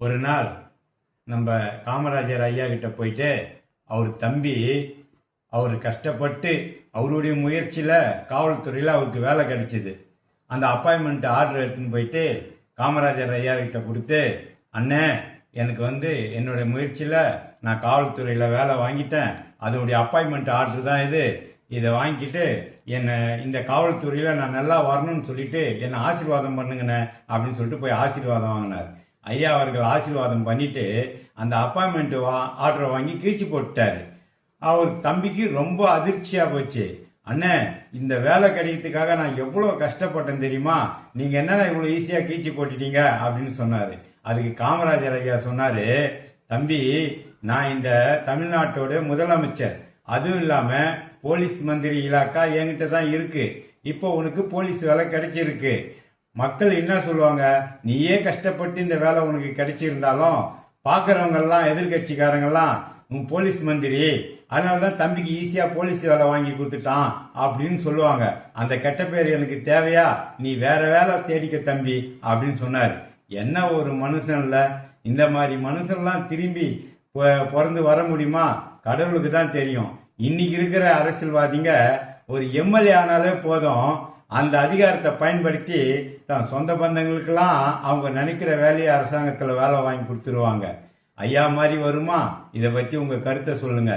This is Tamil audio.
ஒரு நாள் நம்ம காமராஜர் ஐயா கிட்ட போயிட்டு அவர் தம்பி அவர் கஷ்டப்பட்டு அவருடைய முயற்சியில் காவல்துறையில் அவருக்கு வேலை கிடைச்சிது. அந்த அப்பாயின்மெண்ட் ஆர்டர் எடுத்துன்னு போயிட்டு காமராஜர் ஐயா கிட்ட கொடுத்து, அண்ணே எனக்கு என்னுடைய முயற்சியில் நான் காவல்துறையில் வேலை வாங்கிட்டேன், அதோடைய அப்பாயின்மெண்ட் ஆர்டர் தான் இதை வாங்கிக்கிட்டு என்னை இந்த காவல்துறையில் நான் நல்லா வரணும்னு சொல்லிட்டு என்னை ஆசீர்வாதம் பண்ணுங்கண்ணே அப்படின்னு சொல்லிட்டு போய் ஆசீர்வாதம் வாங்கினார். ஐயா அவர்கள் ஆசீர்வாதம் பண்ணிட்டு அந்த அப்பாயின்மெண்ட் ஆர்டரை வாங்கி கிழிச்சு போட்டுட்டாரு. அவர் தம்பிக்கு ரொம்ப அதிர்ச்சியா போச்சு. அண்ணே, இந்த வேலை கிடைக்கிறதுக்காக நான் எவ்வளவு கஷ்டப்பட்டேன் தெரியுமா, நீங்க என்னன்னா இவ்வளவு ஈஸியா கீழ்ச்சி போட்டுட்டீங்க அப்படின்னு சொன்னாரு. அதுக்கு காமராஜர் ஐயா சொன்னாரு, தம்பி நான் இந்த தமிழ்நாட்டோட முதலமைச்சர், அதுவும் இல்லாம போலீஸ் மந்திரி இலாக்கா என்கிட்ட தான் இருக்கு. இப்போ உனக்கு போலீஸ் வேலை கிடைச்சிருக்கு. மக்கள் என்ன சொல்லுவாங்க, நீயே கஷ்டப்பட்டு இந்த வேலை உனக்கு கிடைச்சிருந்தாலும் பாக்குறவங்க எல்லாம் எதிர்கட்சிக்காரங்கெல்லாம் உன் போலீஸ் மந்திரி, அதனாலதான் தம்பிக்கு ஈஸியா போலீஸ் வேலை வாங்கி கொடுத்துட்டான் அப்படின்னு சொல்லுவாங்க. அந்த கெட்ட பேர் எனக்கு தேவையா, நீ வேற வேலை தேடிக்க தம்பி அப்படின்னு சொன்னார். என்ன ஒரு மனுஷன்ல, இந்த மாதிரி மனுஷன்லாம் திரும்பி பிறந்து வர முடியுமா, கடவுளுக்கு தான் தெரியும். இன்னைக்கு இருக்கிற அரசியல்வாதிங்க ஒரு எம்எல்ஏ ஆனாலே போதும், அந்த அதிகாரத்தை பயன்படுத்தி தன் சொந்த பந்தங்களுக்கெல்லாம் அவங்க நினைக்கிற வேலையை அரசாங்கத்தில் வேலை வாங்கி கொடுத்துருவாங்க. ஐயா மாதிரி வருமா? இதை பற்றி உங்க கருத்தை சொல்லுங்க.